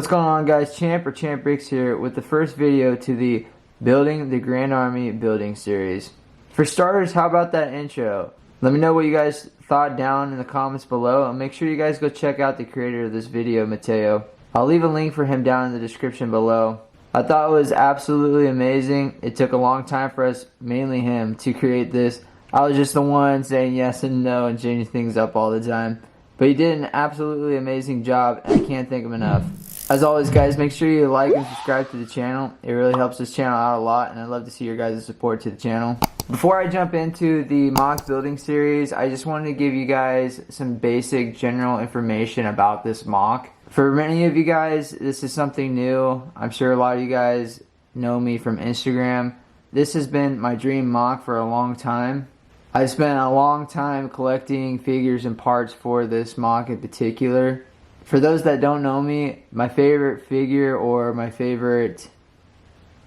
What's going on, guys? Champ Bricks here with the first video to the Building the Grand Army building series. For starters, how about that intro? Let me know what you guys thought down in the comments below, and make sure you guys go check out the creator of this video, Mateo. I'll leave a link for him down in the description below. I thought it was absolutely amazing. It took a long time for us, mainly him, to create this. I was just the one saying yes and no and changing things up all the time. But he did an absolutely amazing job, and I can't thank him enough. As always, guys, make sure you like and subscribe to the channel. It really helps this channel out a lot, and I'd love to see your guys' support to the channel. Before I jump into the MOC building series, I just wanted to give you guys some basic general information about this MOC. For many of you guys, this is something new. I'm sure a lot of you guys know me from Instagram. This has been my dream MOC for a long time. I spent a long time collecting figures and parts for this MOC in particular. For those that don't know me, my favorite figure or my favorite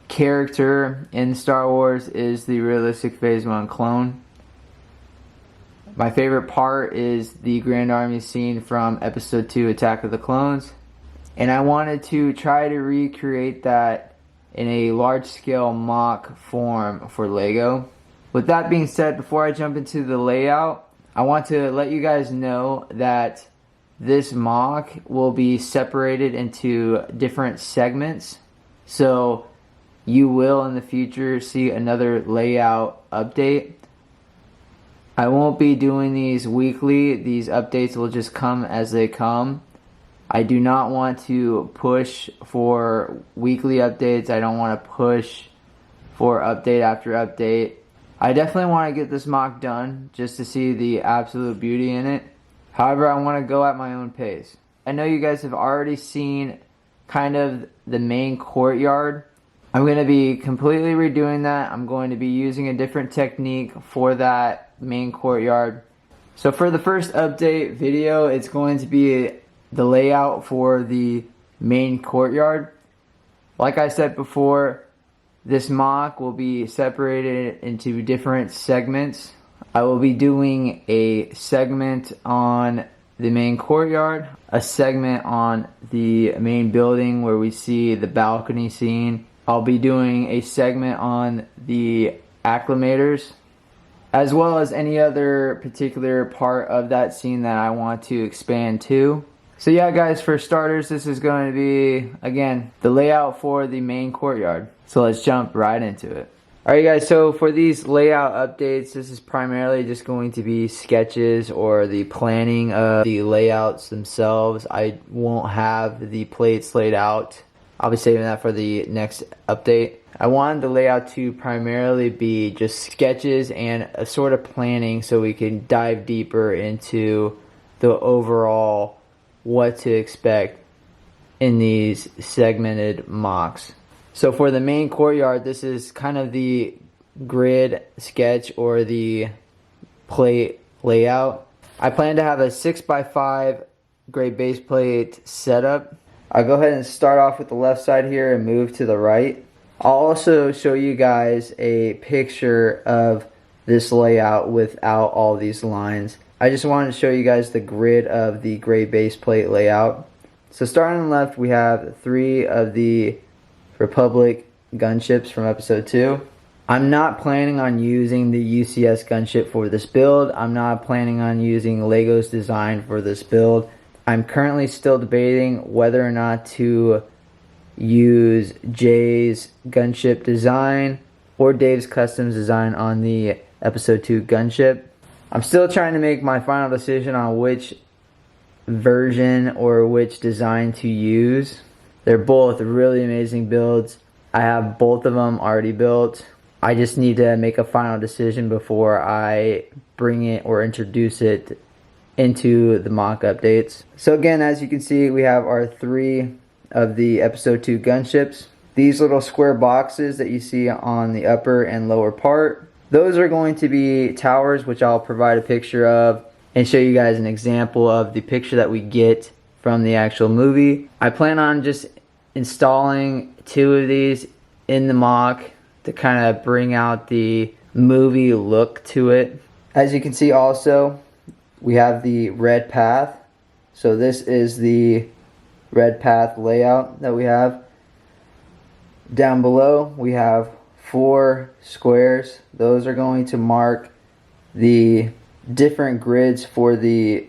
character in Star Wars is the realistic Phase 1 clone. My favorite part is the Grand Army scene from Episode 2 Attack of the Clones. And I wanted to try to recreate that in a large-scale MOC form for LEGO. With that being said, before I jump into the layout, I want to let you guys know that this MOC will be separated into different segments. So you will in the future see another layout update. I won't be doing these weekly. These updates will just come as they come. I do not want to push for weekly updates. I don't want to push for update after update. I definitely want to get this MOC done just to see the absolute beauty in it. However, I want to go at my own pace. I know you guys have already seen kind of the main courtyard. I'm going to be completely redoing that. I'm going to be using a different technique for that main courtyard. So for the first update video, it's going to be the layout for the main courtyard. Like I said before, this MOC will be separated into different segments. I will be doing a segment on the main courtyard, a segment on the main building where we see the balcony scene. I'll be doing a segment on the acclimators, as well as any other particular part of that scene that I want to expand to. So yeah, guys, for starters, this is going to be, again, the layout for the main courtyard. So let's jump right into it. Alright guys, so for these layout updates, this is primarily just going to be sketches or the planning of the layouts themselves. I won't have the plates laid out. I'll be saving that for the next update. I wanted the layout to primarily be just sketches and a sort of planning so we can dive deeper into the overall what to expect in these segmented MOCs. So for the main courtyard, this is kind of the grid sketch or the plate layout. I plan to have a 6x5 gray base plate setup. I'll go ahead and start off with the left side here and move to the right. I'll also show you guys a picture of this layout without all these lines. I just wanted to show you guys the grid of the gray base plate layout. So starting on the left, we have 3 of the Republic gunships from Episode 2. I'm not planning on using the UCS gunship for this build. I'm not planning on using Lego's design for this build. I'm currently still debating whether or not to use Jay's gunship design or Dave's customs design on the Episode 2 gunship. I'm still trying to make my final decision on which version or which design to use. They're both really amazing builds. I have both of them already built. I just need to make a final decision before I bring it or introduce it into the MOC updates. So again, as you can see, we have our 3 of the Episode 2 gunships. These little square boxes that you see on the upper and lower part, those are going to be towers, which I'll provide a picture of and show you guys an example of the picture that we get from the actual movie. I plan on just installing 2 of these in the MOC to kind of bring out the movie look to it. As you can see also, we have the red path. So this is the red path layout that we have. Down below we have 4 squares. Those are going to mark the different grids for the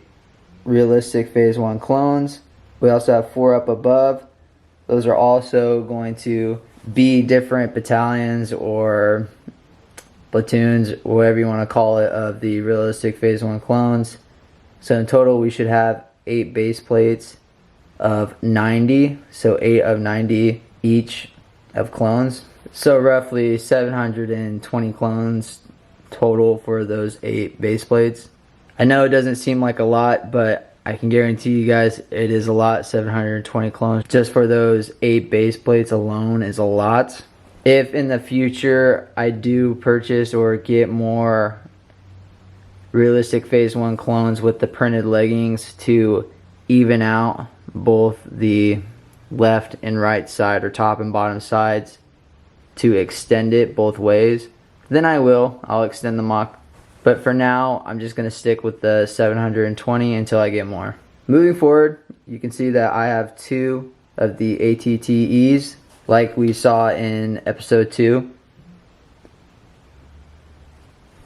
realistic phase 1 clones. We also have 4 up above. Those are also going to be different battalions or platoons, whatever you want to call it, of the realistic phase 1 clones. So in total we should have 8 base plates of 90, so 8 of 90 each of clones. So roughly 720 clones total for those 8 base plates. I know it doesn't seem like a lot, but I can guarantee you guys it is a lot. 720 clones just for those 8 base plates alone is a lot. If in the future I do purchase or get more realistic phase 1 clones with the printed leggings to even out both the left and right side, or top and bottom sides, to extend it both ways, then I'll extend the MOC. But for now, I'm just going to stick with the 720 until I get more. Moving forward, you can see that I have 2 of the ATTEs like we saw in episode 2.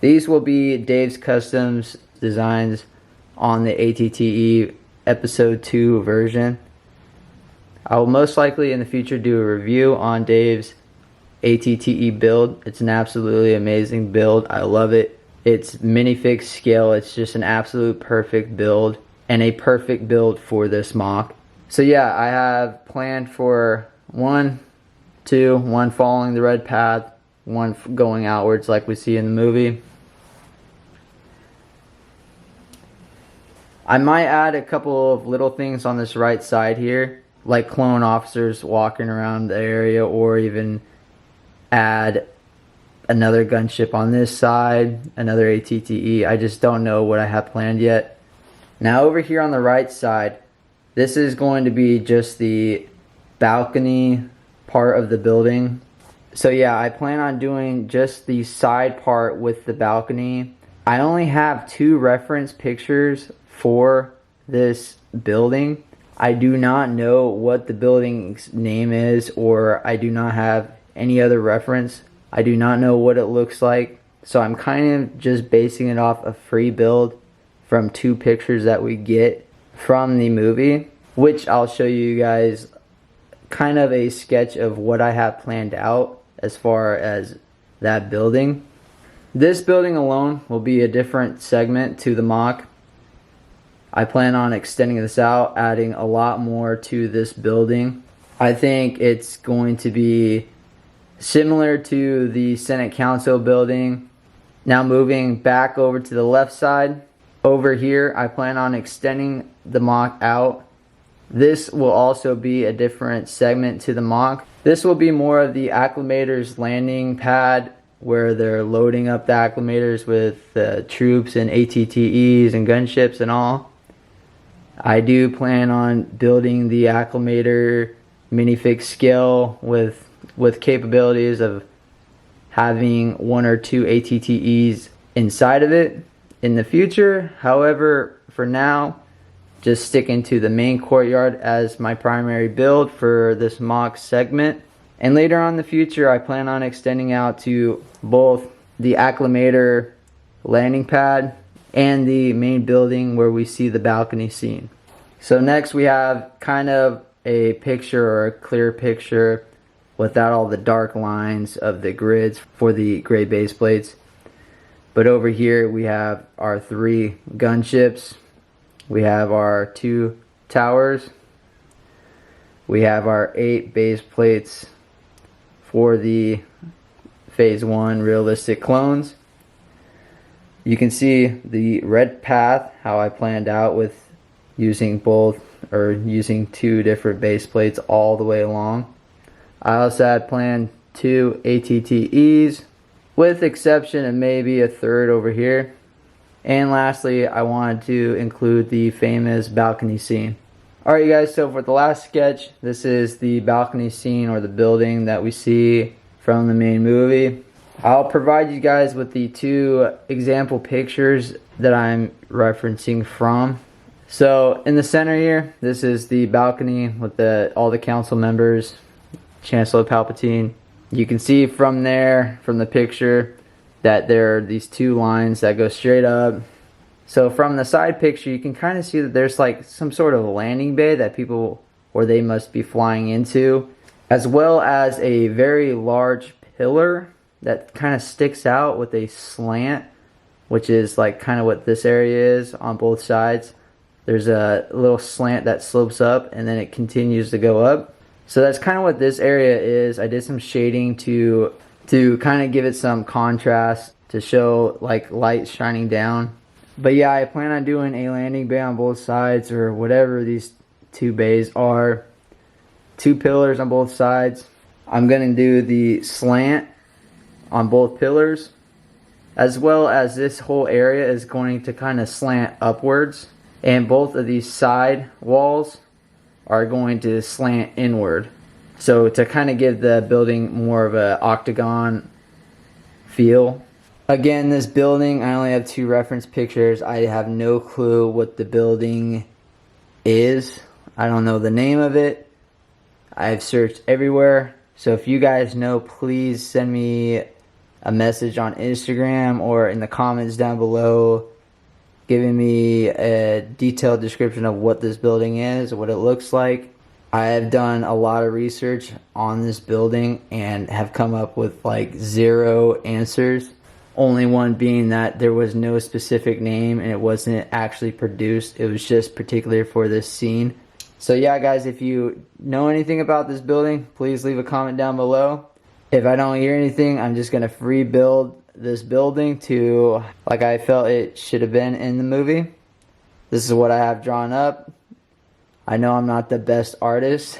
These will be Dave's Customs designs on the ATTE episode 2 version. I will most likely in the future do a review on Dave's ATTE build. It's an absolutely amazing build. I love it. It's minifig scale. It's just an absolute perfect build, and a perfect build for this MOC. So yeah, I have planned for 1 following the red path, 1 going outwards like we see in the movie. I might add a couple of little things on this right side here, like clone officers walking around the area, or even add another gunship on this side, another ATTE. I just don't know what I have planned yet. Now over here on the right side, this is going to be just the balcony part of the building. So yeah, I plan on doing just the side part with the balcony. I only have 2 reference pictures for this building. I do not know what the building's name is, or I do not have any other reference. I do not know what it looks like, so I'm kind of just basing it off a free build from 2 pictures that we get from the movie, which I'll show you guys kind of a sketch of what I have planned out as far as that building. This building alone will be a different segment to the MOC. I plan on extending this out, adding a lot more to this building. I think it's going to be similar to the Senate Council building. Now moving back over to the left side, over here I plan on extending the MOC out. This will also be a different segment to the MOC. This will be more of the acclimators landing pad, where they're loading up the acclimators with troops and ATTEs and gunships and all. I do plan on building the acclimator minifig scale with capabilities of having 1 or 2 ATTEs inside of it in the future. However, for now, just sticking to the main courtyard as my primary build for this MOC segment. And later on in the future, I plan on extending out to both the acclimator landing pad and the main building where we see the balcony scene. So next we have kind of a picture, or a clear picture without all the dark lines of the grids for the gray base plates. But over here we have our 3 gunships, we have our 2 towers, we have our 8 base plates for the phase 1 realistic clones. You can see the red path, how I planned out with using using 2 different base plates all the way along. I also had planned 2 ATTEs, with exception of maybe a 3rd over here. And lastly, I wanted to include the famous balcony scene. Alright you guys, so for the last sketch, this is the balcony scene, or the building that we see from the main movie. I'll provide you guys with the 2 example pictures that I'm referencing from. So in the center here, this is the balcony with all the council members, Chancellor Palpatine. You can see from there, from the picture, that there are these two lines that go straight up. So from the side picture, you can kind of see that there's like some sort of landing bay that people, or they must be flying into, as well as a very large pillar that kind of sticks out with a slant, which is like kind of what this area is on both sides. There's a little slant that slopes up and then it continues to go up. So that's kind of what this area is. I did some shading to kind of give it some contrast, to show like light shining down. But yeah, I plan on doing a landing bay on both sides, or whatever these two bays are. Two pillars on both sides. I'm going to do the slant on both pillars, as well as this whole area is going to kind of slant upwards, and both of these side walls are going to slant inward. So to kind of give the building more of an octagon feel. Again, this building, I only have 2 reference pictures. I have no clue what the building is. I don't know the name of it. I've searched everywhere. So if you guys know, please send me a message on Instagram or in the comments down below, giving me a detailed description of what this building is, what it looks like. I have done a lot of research on this building and have come up with like 0 answers. Only one being that there was no specific name and it wasn't actually produced. It was just particular for this scene. So yeah, guys, if you know anything about this building, please leave a comment down below. If I don't hear anything, I'm just going to rebuild this building to like I felt it should have been in the movie. This is what I have drawn up. I know I'm not the best artist,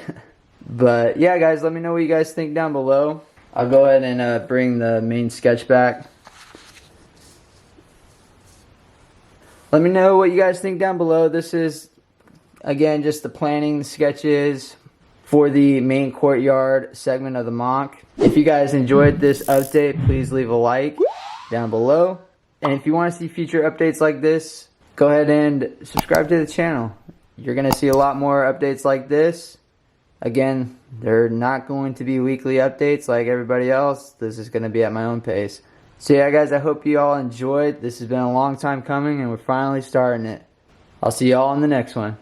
but yeah, guys, let me know what you guys think down below. I'll go ahead and bring the main sketch back. Let me know what you guys think down below. This is, again, just the planning sketches for the main courtyard segment of the MOC. If you guys enjoyed this update, please leave a like down below. And if you want to see future updates like this, go ahead and subscribe to the channel. You're going to see a lot more updates like this. Again, they're not going to be weekly updates like everybody else. This is going to be at my own pace. So yeah, guys, I hope you all enjoyed. This has been a long time coming and we're finally starting it. I'll see you all in the next one.